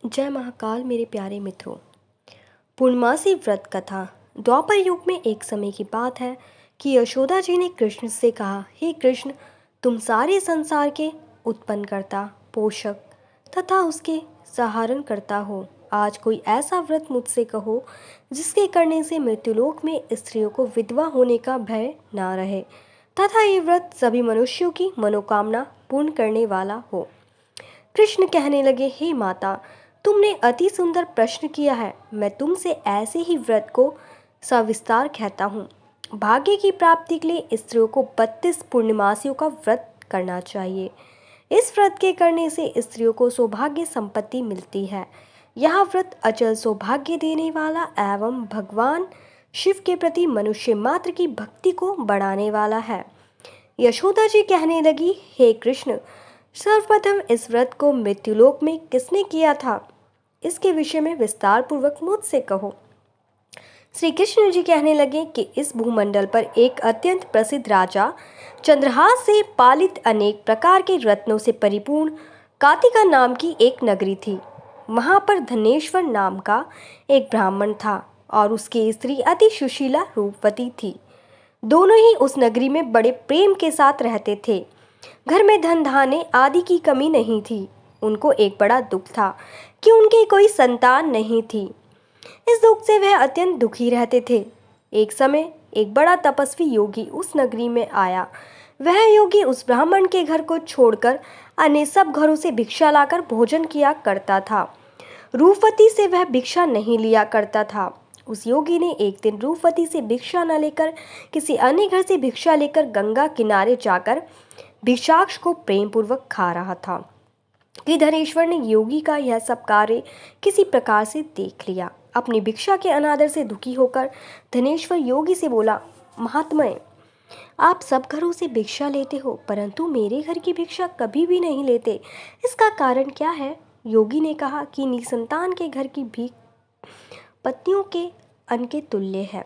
जय महाकाल मेरे प्यारे मित्रों। पूर्णमासी व्रत कथा। द्वापर युग में एक समय की बात है कि यशोदा जी ने कृष्ण से कहा, हे कृष्ण, तुम सारे संसार के उत्पन्न करता, पोषक तथा उसके सहारण करता हो। आज कोई ऐसा व्रत मुझसे कहो जिसके करने से मृत्युलोक में स्त्रियों को विधवा होने का भय ना रहे तथा ये व्रत सभी मनुष्यों की मनोकामना पूर्ण करने वाला हो। कृष्ण कहने लगे, हे माता, तुमने अति सुंदर प्रश्न किया है। मैं तुमसे ऐसे ही व्रत को सविस्तार कहता हूँ। भाग्य की प्राप्ति के लिए स्त्रियों को 32 पूर्णिमासियों का व्रत करना चाहिए। इस व्रत के करने से स्त्रियों को सौभाग्य संपत्ति मिलती है। यह व्रत अचल सौभाग्य देने वाला एवं भगवान शिव के प्रति मनुष्य मात्र की भक्ति को बढ़ाने वाला है। यशोदा जी कहने लगी, हे कृष्ण, सर्वप्रथम इस व्रत को मृत्युलोक में किसने किया था, इसके विषय में विस्तार पूर्वक मुझसे कहो। श्री कृष्ण जी कहने लगे कि इस भूमंडल पर एक अत्यंत प्रसिद्ध राजा चंद्रहास से पालित अनेक प्रकार के रत्नों से परिपूर्ण कातिका नाम की एक नगरी थी। वहां पर धनेश्वर नाम का एक ब्राह्मण था और उसकी स्त्री अति सुशीला रूपवती थी। दोनों ही उस नगरी में बड़े प्रेम के साथ रहते थे। घर में धन धान्य आदि की कमी नहीं थी। उनको एक बड़ा दुख था कि उनकी कोई संतान नहीं थी। इस दुख से वह अत्यंत दुखी रहते थे। एक समय एक बड़ा तपस्वी योगी उस नगरी में आया। वह योगी उस ब्राह्मण के घर को छोड़कर अन्य सब घरों से भिक्षा लाकर भोजन किया करता था। रूपवती से वह भिक्षा नहीं लिया करता था। उस योगी ने एक दिन रूपवती से भिक्षा न लेकर किसी अन्य घर से भिक्षा लेकर गंगा किनारे जाकर भिक्षाक्ष को प्रेम पूर्वक खा रहा था कि धनेश्वर ने योगी का यह सब कार्य किसी प्रकार से देख लिया। अपनी भिक्षा के अनादर से दुखी होकर धनेश्वर योगी से बोला, महात्मय, आप सब घरों से भिक्षा लेते हो परंतु मेरे घर की भिक्षा कभी भी नहीं लेते, इसका कारण क्या है? योगी ने कहा कि निसंतान के घर की भीख पत्नियों के अन्न के तुल्य है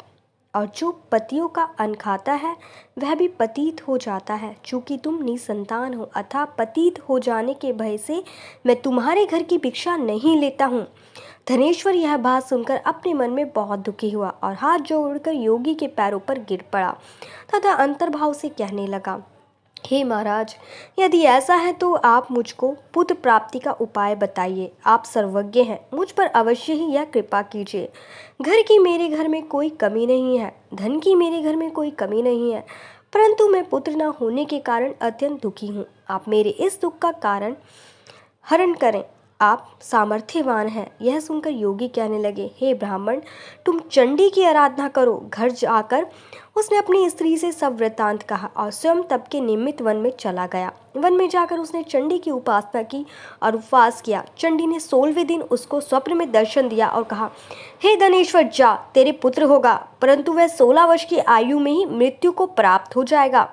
और जो पतियों का अन्न खाता है वह भी पतित हो जाता है। चूंकि तुम निसंतान हो अतः पतित हो जाने के भय से मैं तुम्हारे घर की भिक्षा नहीं लेता हूँ। धनेश्वर यह बात सुनकर अपने मन में बहुत दुखी हुआ और हाथ जोड़कर योगी के पैरों पर गिर पड़ा तथा अंतर्भाव से कहने लगा, हे महाराज, यदि ऐसा है तो आप मुझको पुत्र प्राप्ति का उपाय बताइए। आप सर्वज्ञ हैं, मुझ पर अवश्य ही यह कृपा कीजिए। घर की मेरे घर में कोई कमी नहीं है, धन की मेरे घर में कोई कमी नहीं है, परंतु मैं पुत्र न होने के कारण अत्यंत दुखी हूँ। आप मेरे इस दुख का कारण हरण करें, आप सामर्थ्यवान हैं। यह सुनकर योगी कहने लगे, हे ब्राह्मण, तुम चंडी की आराधना करो। घर जाकर उसने अपनी स्त्री से सब वृत्तांत कहा और स्वयं तप के निमित्त वन में चला गया। वन में जाकर उसने चंडी की उपासना की और उपवास किया। चंडी ने 16वें दिन उसको स्वप्न में दर्शन दिया और कहा, हे धनेश्वर, जा, तेरे पुत्र होगा, परंतु वह 16 वर्ष की आयु में ही मृत्यु को प्राप्त हो जाएगा।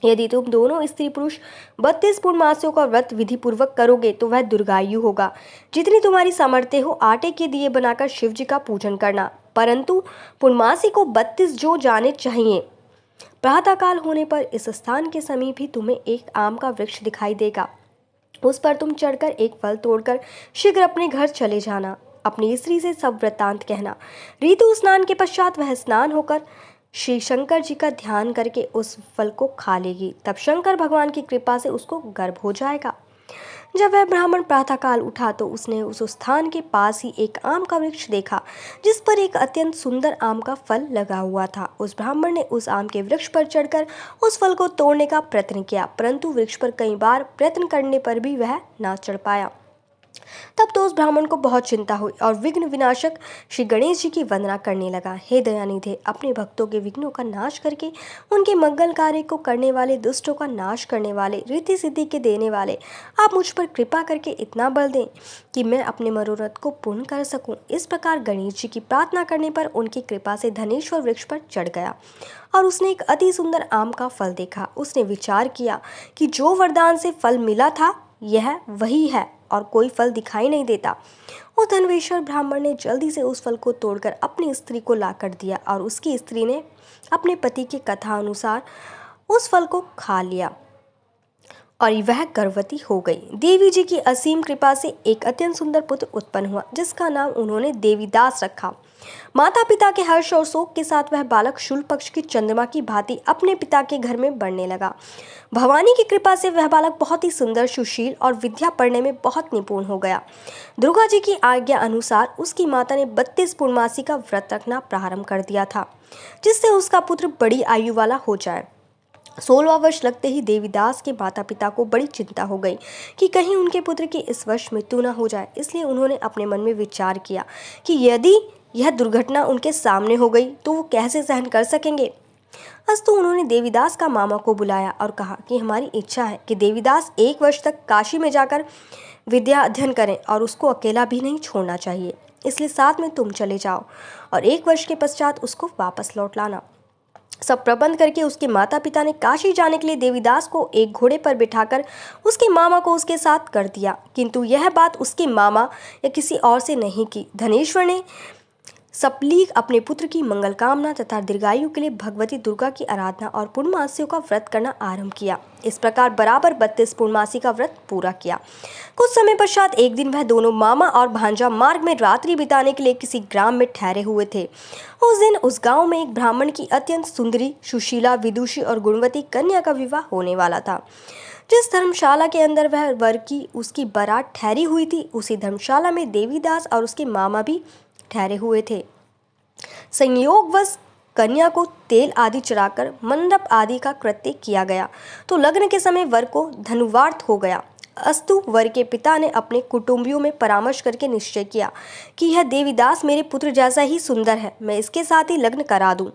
यदि तुम दोनों स्त्री पुरुष 32 पूर्णमासियों का व्रत विधि पूर्वक करोगे तो वह दीर्घायु होगा। जितनी तुम्हारी सामर्थ्य हो आटे के दिए बनाकर शिव जी का पूजन करना, परंतु पूर्णमासी को 32 जो जाने चाहिए। प्रातःकाल होने पर इस स्थान के समीप ही तुम्हें एक आम का वृक्ष दिखाई देगा। उस पर तुम चढ़कर एक फल तोड़कर शीघ्र अपने घर चले जाना। अपनी स्त्री से सब वृत्तांत कहना। ऋतु स्नान के पश्चात वह स्नान होकर श्री शंकर जी का ध्यान करके उस फल को खा लेगी। तब शंकर भगवान की कृपा से उसको गर्भ हो जाएगा। जब वह ब्राह्मण प्रातःकाल उठा तो उसने उस स्थान के पास ही एक आम का वृक्ष देखा जिस पर एक अत्यंत सुंदर आम का फल लगा हुआ था। उस ब्राह्मण ने उस आम के वृक्ष पर चढ़कर उस फल को तोड़ने का प्रयत्न किया, परंतु वृक्ष पर कई बार प्रयत्न करने पर भी वह ना चढ़ पाया। तब तो उस ब्राह्मण को बहुत चिंता हुई और विघ्न विनाशक श्री गणेश जी की वंदना करने लगा। हे दयानिधे, अपने भक्तों के विघ्नों का नाश करके उनके मंगल कार्य को करने वाले, दुष्टों का नाश करने वाले, रिद्धि सिद्धि के देने वाले, आप मुझ पर कृपा करके इतना बल दें कि मैं अपने मनोरथ को पूर्ण कर सकूं। इस प्रकार गणेश जी की प्रार्थना करने पर उनकी कृपा से धनेश्वर वृक्ष पर चढ़ गया और उसने एक अति सुंदर आम का फल देखा। उसने विचार किया कि जो वरदान से फल मिला था यह वही है और कोई फल दिखाई नहीं देता। उस धनवेश्वर ब्राह्मण ने जल्दी से उस फल को तोड़कर अपनी स्त्री को लाकर दिया और उसकी स्त्री ने अपने पति की कथा अनुसार उस फल को खा लिया। और वह गर्भवती हो गई। देवी जी की असीम कृपा से एक अत्यंत सुंदर पुत्र उत्पन्न हुआ, जिसका नाम उन्होंने देवीदास रखा। माता पिता के हर्ष और शोक के साथ वह बालक शुक्ल पक्ष की चंद्रमा की भांति अपने पिता के घर में बढ़ने लगा। भवानी की कृपा से वह बालक बहुत ही सुंदर, सुशील और विद्या पढ़ने में बहुत निपुण हो गया। दुर्गा जी की आज्ञा अनुसार उसकी माता ने 32 पूर्णमासी का व्रत रखना प्रारंभ कर दिया था, जिससे उसका पुत्र बड़ी आयु वाला हो जाए। 16वां वर्ष लगते ही देवीदास के माता पिता को बड़ी चिंता हो गई कि कहीं उनके पुत्र की इस वर्ष मृत्यु न हो जाए। इसलिए उन्होंने अपने मन में विचार किया कि यदि यह दुर्घटना उनके सामने हो गई तो वो कैसे सहन कर सकेंगे। अस्तु उन्होंने देवीदास का मामा को बुलाया और कहा कि हमारी इच्छा है कि देवीदास 1 वर्ष तक काशी में जाकर विद्या अध्ययन करें और उसको अकेला भी नहीं छोड़ना चाहिए, इसलिए साथ में तुम चले जाओ और 1 वर्ष के पश्चात उसको वापस लौट लाना। सब प्रबंध करके उसके माता पिता ने काशी जाने के लिए देवीदास को एक घोड़े पर बिठाकर उसके मामा को उसके साथ कर दिया, किंतु यह बात उसके मामा या किसी और से नहीं की। धनेश्वर ने सपलीक अपने पुत्र की मंगल कामना तथा दीर्घायु के लिए भगवती दुर्गा की आराधना और पूर्णमासियों का व्रत करना आरंभ किया। इस प्रकार बराबर 32 पूर्णमासी का व्रत पूरा किया। कुछ समय पश्चात एक दिन वह दोनों मामा और भांजा मार्ग में रात्रि बिताने के लिए किसी ग्राम में ठहरे हुए थे। उस दिन उस गांव में एक ब्राह्मण की अत्यंत सुंदरी, सुशीला, विदुषी और गुणवती कन्या का विवाह होने वाला था। जिस धर्मशाला के अंदर वह वर की उसकी बारात ठहरी हुई थी, उसी धर्मशाला में देवीदास और उसके मामा भी ठहरे हुए थे। संयोगवश कन्या को तेल आदि चढ़ाकर मंडप आदि का कृत्य किया गया तो लग्न के समय वर को धनुवार्थ हो गया। अस्तु वर के पिता ने अपने कुटुंबियों में परामर्श करके निश्चय किया कि यह देवीदास मेरे पुत्र जैसा ही सुंदर है, मैं इसके साथ ही लग्न करा दूं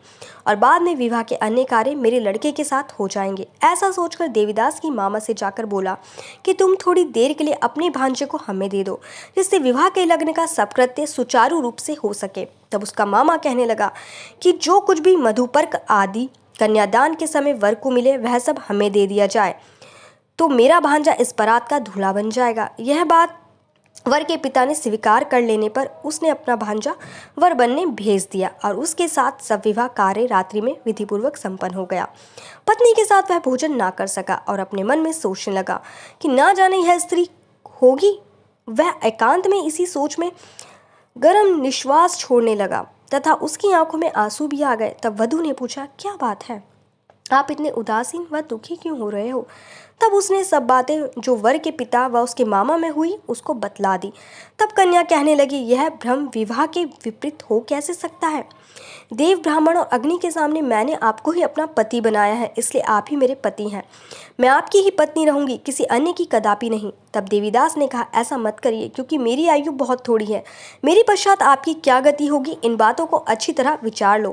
और बाद में विवाह के अन्य कार्य मेरे लड़के के साथ हो जाएंगे। ऐसा सोचकर देवीदास की मामा से जाकर बोला कि तुम थोड़ी देर के लिए अपने भांजे को हमें दे दो, जिससे विवाह के लग्न का सब कृत्य सुचारू रूप से हो सके। तब उसका मामा कहने लगा कि जो कुछ भी मधुपर्क आदि कन्यादान के समय वर को मिले वह सब हमें दे दिया जाए, तो मेरा भांजा इस बारात का दूल्हा बन जाएगा। यह बात वर के पिता ने स्वीकार कर लेने पर उसने अपना भांजा वर बनने भेज दिया और उसके साथ सब विवाह कार्य रात्रि में विधिपूर्वक संपन्न हो गया। पत्नी के साथ वह भोजन ना कर सका और अपने मन में सोचने लगा कि ना जाने यह स्त्री होगी। वह एकांत में इसी सोच में गर्म निश्वास छोड़ने लगा तथा उसकी आंखों में आंसू भी आ गए। तब वधू ने पूछा, क्या बात है, आप इतने उदासीन व दुखी क्यों हो रहे हो? तब उसने सब बातें जो वर के पिता व उसके मामा में हुई उसको बतला दी। तब कन्या कहने लगी, यह भ्रम विवाह के विपरीत हो कैसे सकता है? देव, ब्राह्मण और अग्नि के सामने मैंने आपको ही अपना पति बनाया है, इसलिए आप ही मेरे पति हैं। मैं आपकी ही पत्नी रहूंगी, किसी अन्य की कदापि नहीं। तब देवीदास ने कहा, ऐसा मत करिए, क्योंकि मेरी आयु बहुत थोड़ी है। मेरे पश्चात आपकी क्या गति होगी, इन बातों को अच्छी तरह विचार लो।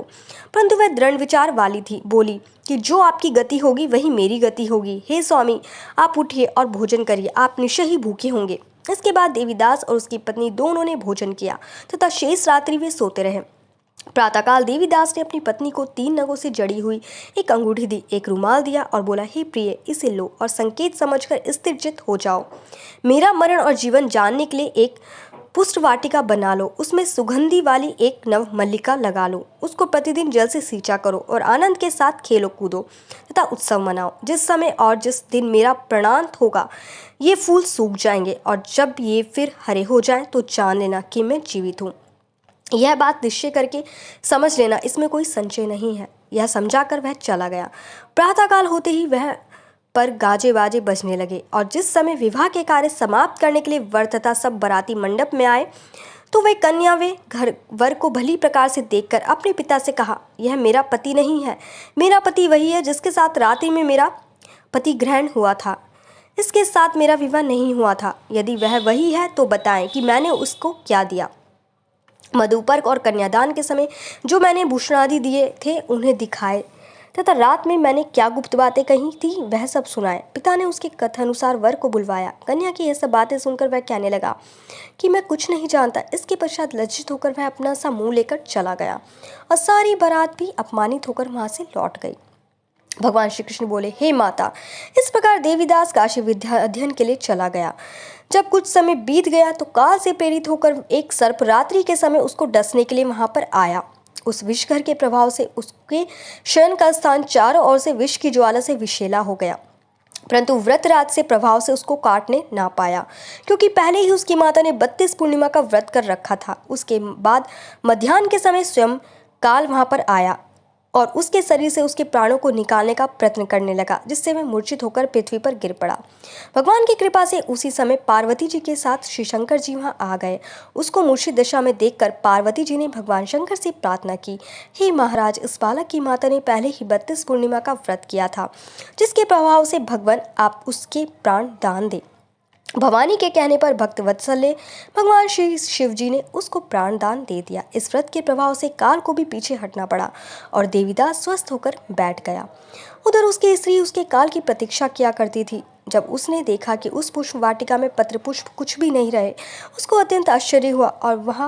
परंतु वह दृढ़ विचार वाली थी, बोली कि जो आपकी गति होगी वही मेरी गति होगी। हे स्वामी, आप उठिए और भोजन करिए, आप निश्चय ही भूखे होंगे। इसके बाद देवीदास और उसकी पत्नी दोनों ने भोजन किया तथा शेष रात्रि वे सोते रहे। प्रातःकाल देवीदास ने अपनी पत्नी को 3 नगों से जड़ी हुई एक अंगूठी दी, एक रुमाल दिया और बोला, हे प्रिय, इसे लो और संकेत समझकर स्थिरचित्त हो जाओ। मेरा मरण और जीवन जानने के लिए एक पुष्ट वाटिका बना लो, उसमें सुगंधी वाली एक नव मल्लिका लगा लो, उसको प्रतिदिन जल से सींचा करो और आनंद के साथ खेलो कूदो तथा उत्सव मनाओ। जिस समय और जिस दिन मेरा प्रणांत होगा ये फूल सूख जाएंगे और जब ये फिर हरे हो जाएं तो जान लेना कि मैं जीवित हूँ। यह बात निश्चय करके समझ लेना, इसमें कोई संशय नहीं है। यह समझाकर वह चला गया। प्रातःकाल होते ही वह पर गाजे बाजे बजने लगे और जिस समय विवाह के कार्य समाप्त करने के लिए वर तथा सब बाराती मंडप में आए तो वे कन्या वे घर वर को भली प्रकार से देखकर अपने पिता से कहा, यह मेरा पति नहीं है, मेरा पति वही है जिसके साथ रात्रि में मेरा पति ग्रहण हुआ था, इसके साथ मेरा विवाह नहीं हुआ था। यदि वह वही है तो बताएं कि मैंने उसको क्या दिया। मधुपर्क और कन्यादान के समय जो मैंने भूषण आदि दिए थे उन्हें दिखाए तथा रात में मैंने क्या गुप्त बातें कही थी वह सब सुनाए। पिता ने उसके कथानुसार वर को बुलवाया। कन्या की यह सब बातें सुनकर वह कहने लगा कि मैं कुछ नहीं जानता। इसके पश्चात लज्जित होकर वह अपना सा मुंह लेकर चला गया और सारी बारात भी अपमानित होकर वहां से लौट गई। भगवान श्री कृष्ण बोले, हे माता, इस प्रकार देवीदास काशी विद्या अध्ययन के लिए चला गया। जब कुछ समय बीत गया तो काल से प्रेरित होकर एक सर्प रात्रि के समय उसको डसने के लिए वहां पर आया। उस विषघर के प्रभाव से उसके शयन का स्थान चारों ओर से विष की ज्वाला से विषैला हो गया। परंतु व्रतराज से प्रभाव से उसको काटने ना पाया, क्योंकि पहले ही उसकी माता ने 32 पूर्णिमा का व्रत कर रखा था। उसके बाद मध्याह्न के समय स्वयं काल वहां पर आया और उसके शरीर से उसके प्राणों को निकालने का प्रयत्न करने लगा, जिससे वह मूर्छित होकर पृथ्वी पर गिर पड़ा। भगवान की कृपा से उसी समय पार्वती जी के साथ श्री शंकर जी वहां आ गए। उसको मूर्छित दशा में देखकर पार्वती जी ने भगवान शंकर से प्रार्थना की, हे महाराज, इस बालक की माता ने पहले ही 32 पूर्णिमा का व्रत किया था, जिसके प्रभाव से भगवान आप उसके प्राण दान दे। भवानी के कहने पर भक्त वत्सल्य भगवान श्री शिव जी ने उसको प्राण दान दे दिया। इस व्रत के प्रभाव से काल को भी पीछे हटना पड़ा और देवीदास स्वस्थ होकर बैठ गया। उधर उसकी स्त्री उसके काल की प्रतीक्षा किया करती थी। जब उसने देखा कि उस पुष्प वाटिका में पत्र पुष्प कुछ भी नहीं रहे, उसको अत्यंत आश्चर्य हुआ और वह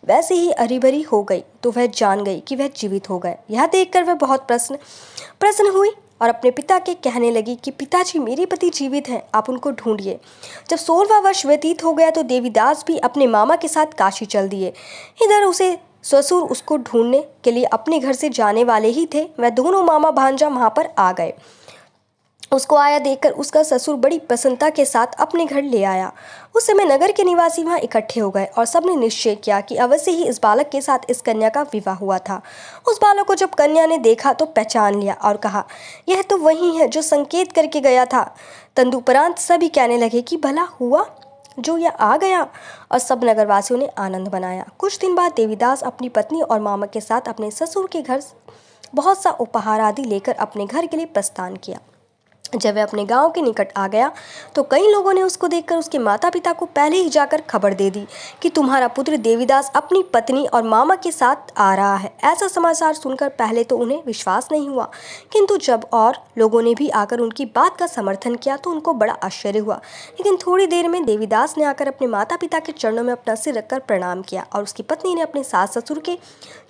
वैसे ही हरी भरी हो गई, तो वह जान गई कि वह जीवित हो गए। यह देखकर वह बहुत प्रसन्न हुई और अपने पिता के कहने लगी कि पिताजी, मेरे पति जीवित हैं, आप उनको ढूंढिए। जब 16वां वर्ष व्यतीत हो गया तो देवीदास भी अपने मामा के साथ काशी चल दिए। इधर उसे ससुर उसको ढूंढने के लिए अपने घर से जाने वाले ही थे। वह दोनों मामा भांजा वहां पर आ गए। उसको आया देखकर उसका ससुर बड़ी प्रसन्नता के साथ अपने घर ले आया। उस समय नगर के निवासी वहां इकट्ठे हो गए और सबने निश्चय किया कि अवश्य ही इस बालक के साथ इस कन्या का विवाह हुआ था। उस बालक को जब कन्या ने देखा तो पहचान लिया और कहा, यह तो वही है जो संकेत करके गया था। तदुपरांत सभी कहने लगे कि भला हुआ जो यह आ गया, और सब नगरवासियों ने आनंद बनाया। कुछ दिन बाद देवीदास अपनी पत्नी और मामा के साथ अपने ससुर के घर बहुत सा उपहार आदि लेकर अपने घर के लिए प्रस्थान किया। जब वह अपने गांव के निकट आ गया तो कई लोगों ने उसको देखकर उसके माता पिता को पहले ही जाकर खबर दे दी कि तुम्हारा पुत्र देवीदास अपनी पत्नी और मामा के साथ आ रहा है। ऐसा समाचार सुनकर पहले तो उन्हें विश्वास नहीं हुआ, किंतु जब और लोगों ने भी आकर उनकी बात का समर्थन किया तो उनको बड़ा आश्चर्य हुआ। लेकिन थोड़ी देर में देवीदास ने आकर अपने माता पिता के चरणों में अपना सिर रखकर प्रणाम किया और उसकी पत्नी ने अपने सास ससुर के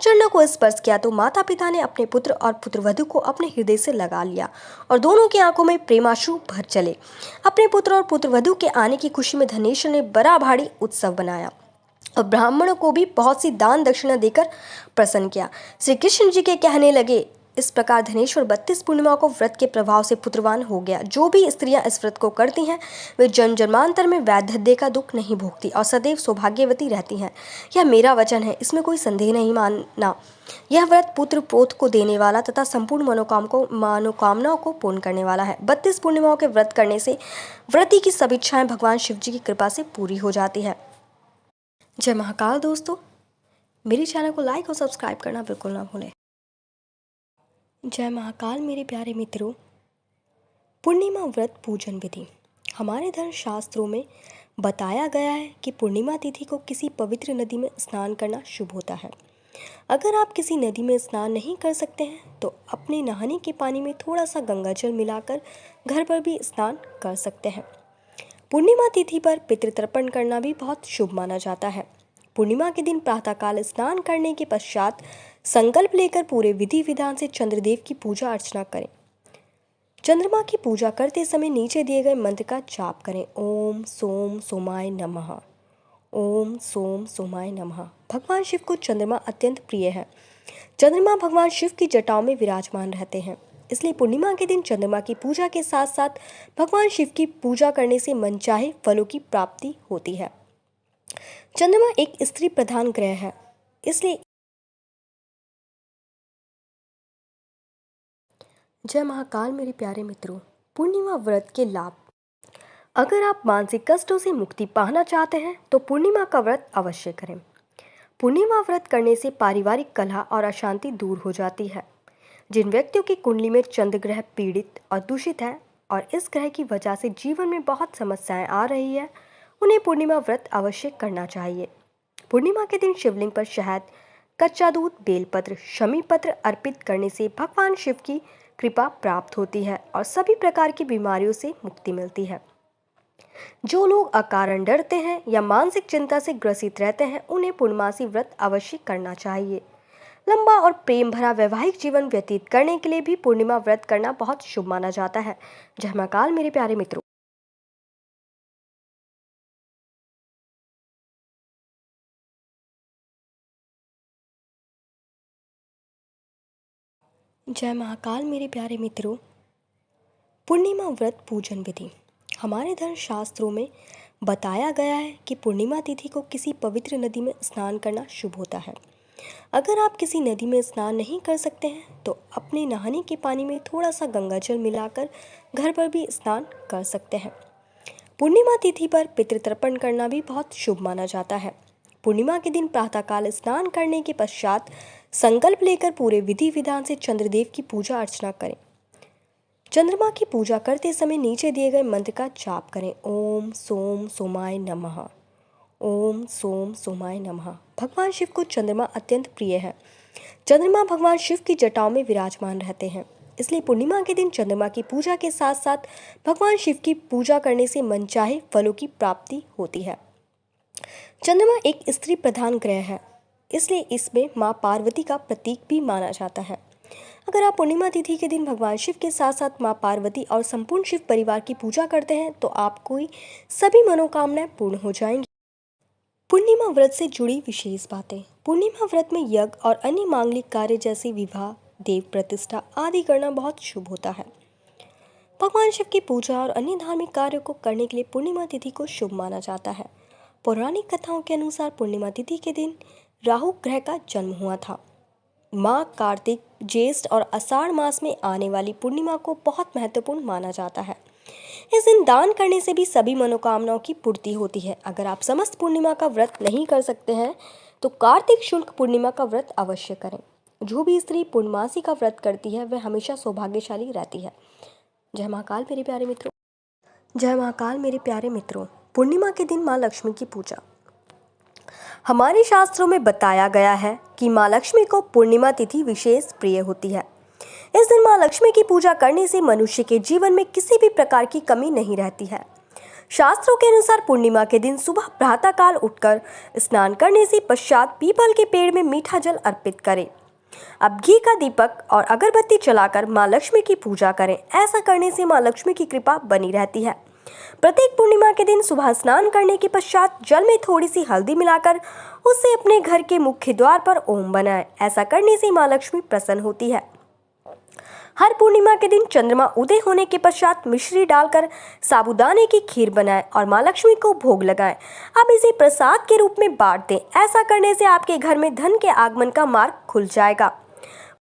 चरणों को स्पर्श किया तो माता पिता ने अपने पुत्र और पुत्रवधू को अपने हृदय से लगा लिया और दोनों की आंखों में प्रेमाश्रु भर चले। अपने पुत्र और पुत्रवधू के आने की खुशी में धनेश्वर ने बड़ा भारी उत्सव बनाया और ब्राह्मणों को भी बहुत सी दान दक्षिणा देकर प्रसन्न किया। श्री कृष्ण जी के कहने लगे, इस प्रकार धनेश्वर 32 पूर्णिमा को व्रत के प्रभाव से पुत्रवान हो गया। जो भी स्त्रियां इस व्रत को करती हैं वे जन्म जन्मांतर में वैधव्य का दुख नहीं भोगती और सदैव सौभाग्यवती रहती हैं। यह मेरा वचन है, इसमें कोई संदेह नहीं मानना। यह व्रत पुत्र पोत को देने वाला तथा संपूर्ण मनोकामनाओं को पूर्ण करने वाला है। 32 पूर्णिमाओं के व्रत करने से व्रती की सभी इच्छाएं भगवान शिव जी की कृपा से पूरी हो जाती है। जय महाकाल। दोस्तों, मेरे चैनल को लाइक और सब्सक्राइब करना बिल्कुल ना भूलें। जय महाकाल मेरे प्यारे मित्रों। पूर्णिमा व्रत पूजन विधि। हमारे धर्म शास्त्रों में बताया गया है कि पूर्णिमा तिथि को किसी पवित्र नदी में स्नान करना शुभ होता है। अगर आप किसी नदी में स्नान नहीं कर सकते हैं तो अपने नहाने के पानी में थोड़ा सा गंगा जल मिलाकर घर पर भी स्नान कर सकते हैं। पूर्णिमा तिथि पर पितृतर्पण करना भी बहुत शुभ माना जाता है। पूर्णिमा के दिन प्रातःकाल स्नान करने के पश्चात संकल्प लेकर पूरे विधि विधान से चंद्रदेव की पूजा अर्चना करें। चंद्रमा की पूजा करते समय नीचे दिए गए मंत्र का जाप करें। ओम सोम सोमाय नमः। ओम सोम सोमाय नमः। भगवान शिव को चंद्रमा अत्यंत प्रिय है। चंद्रमा भगवान शिव की जटाओं में विराजमान रहते हैं, इसलिए पूर्णिमा के दिन चंद्रमा की पूजा के साथ साथ भगवान शिव की पूजा करने से मनचाहे फलों की प्राप्ति होती है। चंद्रमा एक स्त्री प्रधान ग्रह है, इसलिए जय महाकाल मेरे प्यारे मित्रों। पूर्णिमा व्रत के लाभ। अगर आप मानसिक कष्टों से मुक्ति पाना चाहते हैं तो पूर्णिमा का व्रत अवश्य करें। पूर्णिमा व्रत करने से पारिवारिक कलह और अशांति दूर हो जाती है। जिन व्यक्तियों की कुंडली में चंद्र ग्रह पीड़ित और दूषित है और इस ग्रह की वजह से जीवन में बहुत समस्याएं आ रही है, उन्हें पूर्णिमा व्रत अवश्य करना चाहिए। पूर्णिमा के दिन शिवलिंग पर शहद, कच्चा दूध, बेलपत्र, शमी पत्र अर्पित करने से भगवान शिव की कृपा प्राप्त होती है और सभी प्रकार की बीमारियों से मुक्ति मिलती है। जो लोग अकारण डरते हैं या मानसिक चिंता से ग्रसित रहते हैं, उन्हें पूर्णमासी व्रत अवश्य करना चाहिए। लंबा और प्रेम भरा वैवाहिक जीवन व्यतीत करने के लिए भी पूर्णिमा व्रत करना बहुत शुभ माना जाता है। जय महाकाल मेरे प्यारे मित्रों। जय महाकाल मेरे प्यारे मित्रों। पूर्णिमा व्रत पूजन विधि। हमारे धर्म शास्त्रों में बताया गया है कि पूर्णिमा तिथि को किसी पवित्र नदी में स्नान करना शुभ होता है। अगर आप किसी नदी में स्नान नहीं कर सकते हैं तो अपने नहाने के पानी में थोड़ा सा गंगा जल मिलाकर घर पर भी स्नान कर सकते हैं। पूर्णिमा तिथि पर पितृतर्पण करना भी बहुत शुभ माना जाता है। पूर्णिमा के दिन प्रातःकाल स्नान करने के पश्चात संकल्प लेकर पूरे विधि विधान से चंद्रदेव की पूजा अर्चना करें। चंद्रमा की पूजा करते समय नीचे दिए गए मंत्र का जाप करें। ओम सोम सोमाय नमः। ओम सोम सोमाय नमः। भगवान शिव को चंद्रमा अत्यंत प्रिय है। चंद्रमा भगवान शिव की जटाओं में विराजमान रहते हैं, इसलिए पूर्णिमा के दिन चंद्रमा की पूजा के साथ साथ भगवान शिव की पूजा करने से मनचाहे फलों की प्राप्ति होती है। चंद्रमा एक स्त्री प्रधान ग्रह है, इसलिए इसमें माँ पार्वती का प्रतीक भी माना जाता है। अगर आप पूर्णिमा तिथि के दिन भगवान शिव के साथ साथ माँ पार्वती और संपूर्ण शिव परिवार की पूजा करते हैं तो आपको सभी मनोकामनाएं पूर्ण हो जाएंगी। पूर्णिमा व्रत से जुड़ी विशेष बातें। पूर्णिमा व्रत में यज्ञ और अन्य मांगलिक कार्य जैसे विवाह, देव प्रतिष्ठा आदि करना बहुत शुभ होता है। भगवान शिव की पूजा और अन्य धार्मिक कार्यों को करने के लिए पूर्णिमा तिथि को शुभ माना जाता है। पौराणिक कथाओं के अनुसार पूर्णिमा तिथि के दिन राहु ग्रह का जन्म हुआ था। माघ, कार्तिक, ज्येष्ठ और आषाढ़ मास में आने वाली पूर्णिमा को बहुत महत्वपूर्ण माना जाता है। इस दिन दान करने से भी सभी मनोकामनाओं की पूर्ति होती है। अगर आप समस्त पूर्णिमा का व्रत नहीं कर सकते हैं तो कार्तिक शुक्ल पूर्णिमा का व्रत अवश्य करें। जो भी स्त्री पूर्णमासी का व्रत करती है वह हमेशा सौभाग्यशाली रहती है। जय महाकाल मेरे प्यारे मित्रों। जय महाकाल मेरे प्यारे मित्रों। पूर्णिमा के दिन माँ लक्ष्मी की पूजा। हमारे शास्त्रों में बताया गया है कि माँ लक्ष्मी को पूर्णिमा तिथि विशेष प्रिय होती है। इस दिन माँ लक्ष्मी की पूजा करने से मनुष्य के जीवन में किसी भी प्रकार की कमी नहीं रहती है। शास्त्रों के अनुसार पूर्णिमा के दिन सुबह प्रातःकाल उठकर स्नान करने से पश्चात पीपल के पेड़ में मीठा जल अर्पित करें। अब घी का दीपक और अगरबत्ती जलाकर माँ लक्ष्मी की पूजा करें। ऐसा करने से माँ लक्ष्मी की कृपा बनी रहती है। प्रत्येक पूर्णिमा के दिन सुबह स्नान करने के पश्चात जल में थोड़ी सी हल्दी मिलाकर उससे अपने घर के मुख्य द्वार पर ओम बनाएं। ऐसा करने से माँ लक्ष्मी प्रसन्न होती है। हर पूर्णिमा के दिन चंद्रमा उदय होने के पश्चात मिश्री डालकर साबूदाने की खीर बनाएं और माँ लक्ष्मी को भोग लगाएं। अब इसे प्रसाद के रूप में बांट दें। ऐसा करने से आपके घर में धन के आगमन का मार्ग खुल जाएगा।